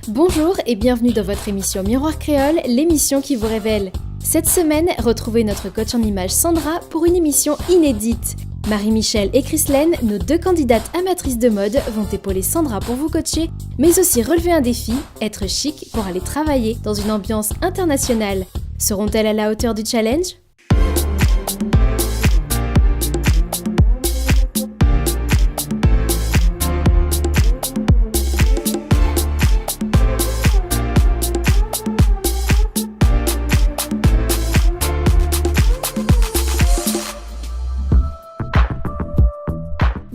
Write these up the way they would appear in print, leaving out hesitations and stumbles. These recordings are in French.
Bonjour et bienvenue dans votre émission Miroir Créole, l'émission qui vous révèle. Cette semaine, retrouvez notre coach en images Sandra pour une émission inédite. Marie-Michel et Chrislaine, nos deux candidates amatrices de mode, vont épauler Sandra pour vous coacher, mais aussi relever un défi, être chic pour aller travailler dans une ambiance internationale. Seront-elles à la hauteur du challenge ?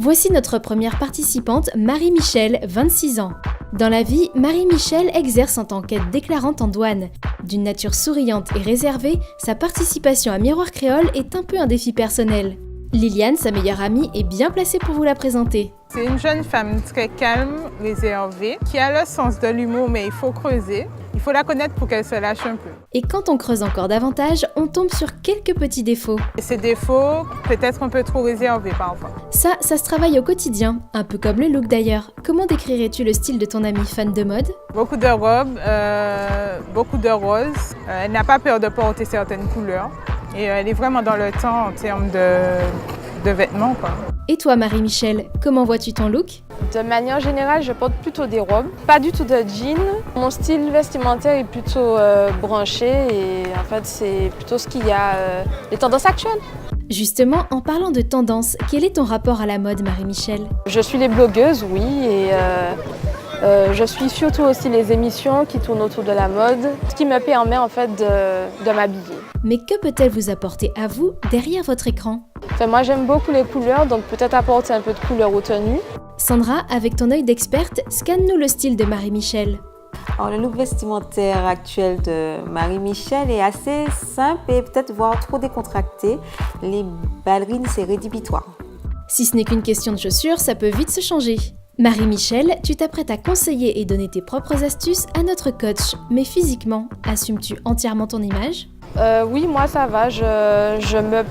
Voici notre première participante, Marie-Michel, 26 ans. Dans la vie, Marie-Michel exerce en tant qu'aide déclarante en douane. D'une nature souriante et réservée, sa participation à Miroir Créole est un peu un défi personnel. Liliane, sa meilleure amie, est bien placée pour vous la présenter. C'est une jeune femme très calme, réservée, qui a le sens de l'humour, mais il faut creuser. Il faut la connaître pour qu'elle se lâche un peu. Et quand on creuse encore davantage, on tombe sur quelques petits défauts. Et ces défauts, peut-être un peu trop réservés parfois. Ça se travaille au quotidien, un peu comme le look d'ailleurs. Comment décrirais-tu le style de ton amie fan de mode ? Beaucoup de robes, beaucoup de roses. Elle n'a pas peur de porter certaines couleurs. Et elle est vraiment dans le temps en termes de vêtements, quoi. Et toi, Marie-Michel, comment vois-tu ton look ? De manière générale, je porte plutôt des robes, pas du tout de jeans. Mon style vestimentaire est plutôt branché et en fait, c'est plutôt ce qu'il y a, les tendances actuelles. Justement, en parlant de tendance, quel est ton rapport à la mode, Marie-Michel ? Je suis les blogueuses, oui, et je suis surtout aussi les émissions qui tournent autour de la mode, ce qui me permet en fait de m'habiller. Mais que peut-elle vous apporter à vous derrière votre écran ? Enfin, moi, j'aime beaucoup les couleurs, donc peut-être apporter un peu de couleur aux tenues. Sandra, avec ton œil d'experte, scanne-nous le style de Marie-Michel. Alors, le look vestimentaire actuel de Marie-Michel est assez simple et peut-être voire trop décontracté. Les ballerines, c'est rédhibitoire. Si ce n'est qu'une question de chaussures, ça peut vite se changer. Marie-Michel, tu t'apprêtes à conseiller et donner tes propres astuces à notre coach. Mais physiquement, assumes-tu entièrement ton image ? Oui, moi ça va, je me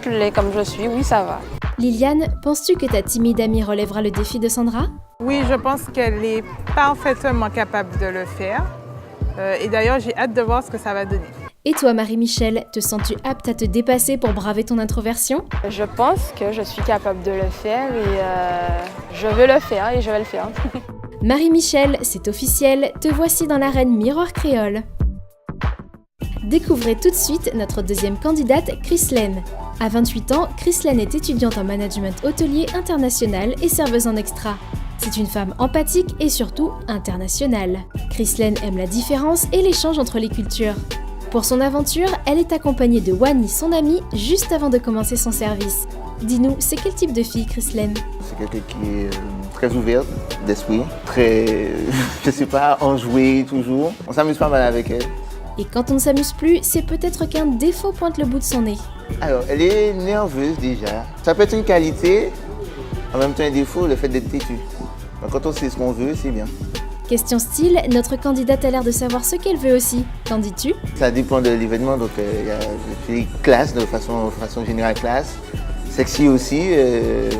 plais comme je suis, oui ça va. Liliane, penses-tu que ta timide amie relèvera le défi de Sandra ? Oui, je pense qu'elle est parfaitement capable de le faire. Et d'ailleurs, j'ai hâte de voir ce que ça va donner. Et toi, Marie-Michel, te sens-tu apte à te dépasser pour braver ton introversion ? Je pense que je suis capable de le faire et je veux le faire et je vais le faire. Marie-Michel, c'est officiel, te voici dans l'arène Miroir Créole. Découvrez tout de suite notre deuxième candidate, Chrislaine. À 28 ans, Chrislaine est étudiante en management hôtelier international et serveuse en extra. C'est une femme empathique et surtout internationale. Chrislaine aime la différence et l'échange entre les cultures. Pour son aventure, elle est accompagnée de Wani, son amie, juste avant de commencer son service. Dis-nous, c'est quel type de fille, Chrislaine ? C'est quelqu'un qui est très ouverte d'esprit, très, je sais pas, enjouée toujours. On s'amuse pas mal avec elle. Et quand on ne s'amuse plus, c'est peut-être qu'un défaut pointe le bout de son nez. Alors, elle est nerveuse déjà. Ça peut être une qualité, en même temps un défaut, le fait d'être têtue. Donc, quand on sait ce qu'on veut, c'est bien. Question style, notre candidate a l'air de savoir ce qu'elle veut aussi. Qu'en dis-tu ? Ça dépend de l'événement, donc il y a des filles classe, de façon générale classe. Sexy aussi,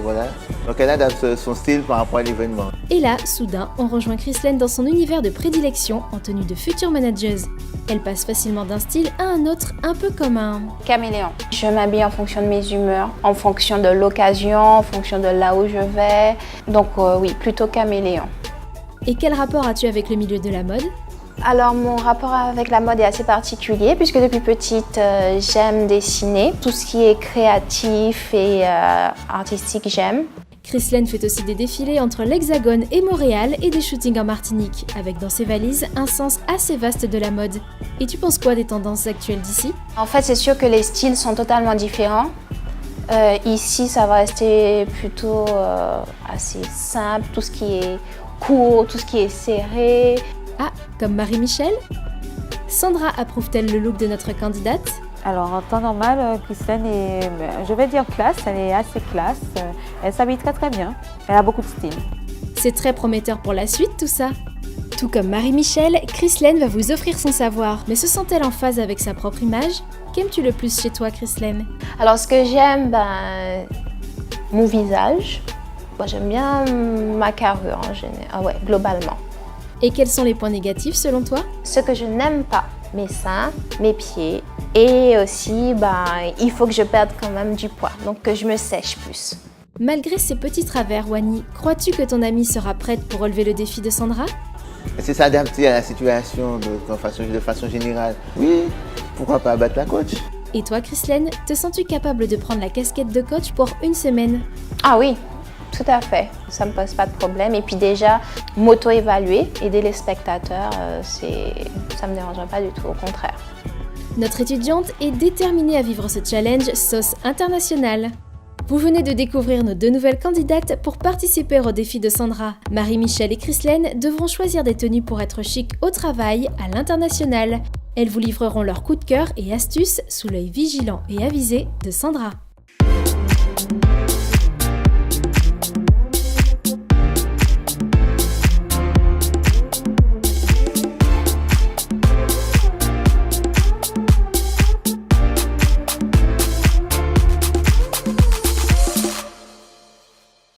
voilà. Donc elle adapte son style par rapport à l'événement. Et là, soudain, on rejoint Chrislaine dans son univers de prédilection en tenue de future manageuse. Elle passe facilement d'un style à un autre, un peu comme un caméléon. Je m'habille en fonction de mes humeurs, en fonction de l'occasion, en fonction de là où je vais. Donc oui, plutôt caméléon. Et quel rapport as-tu avec le milieu de la mode ? Alors mon rapport avec la mode est assez particulier puisque depuis petite j'aime dessiner. Tout ce qui est créatif et artistique j'aime. Chrislaine fait aussi des défilés entre l'Hexagone et Montréal et des shootings en Martinique, avec dans ses valises un sens assez vaste de la mode. Et tu penses quoi des tendances actuelles d'ici ? En fait c'est sûr que les styles sont totalement différents. Ici ça va rester plutôt assez simple, tout ce qui est court, tout ce qui est serré. Ah, comme Marie-Michel ? Sandra approuve-t-elle le look de notre candidate ? Alors, en temps normal, Chrislaine est, je vais dire classe, elle est assez classe. Elle s'habille très très bien. Elle a beaucoup de style. C'est très prometteur pour la suite tout ça. Tout comme Marie-Michel, Chrislaine va vous offrir son savoir. Mais se sent-elle en phase avec sa propre image ? Qu'aimes-tu le plus chez toi, Chrislaine ? Alors ce que j'aime, mon visage. J'aime bien ma carrure en général, globalement. Et quels sont les points négatifs selon toi? Ce que je n'aime pas, mes seins, mes pieds et aussi il faut que je perde quand même du poids, donc que je me sèche plus. Malgré ces petits travers, Wani, crois-tu que ton amie sera prête pour relever le défi de Sandra? C'est s'adapter à la situation de façon générale. Oui, pourquoi pas battre la coach? Et toi, Chrislène, te sens-tu capable de prendre la casquette de coach pour une semaine? Ah oui, tout à fait, ça me pose pas de problème. Et puis déjà, m'auto-évaluer, aider les spectateurs, ça me dérangerait pas du tout, au contraire. Notre étudiante est déterminée à vivre ce challenge sauce internationale. Vous venez de découvrir nos 2 nouvelles candidates pour participer au défi de Sandra. Marie-Michel et Chrislène devront choisir des tenues pour être chic au travail, à l'international. Elles vous livreront leurs coups de cœur et astuces sous l'œil vigilant et avisé de Sandra.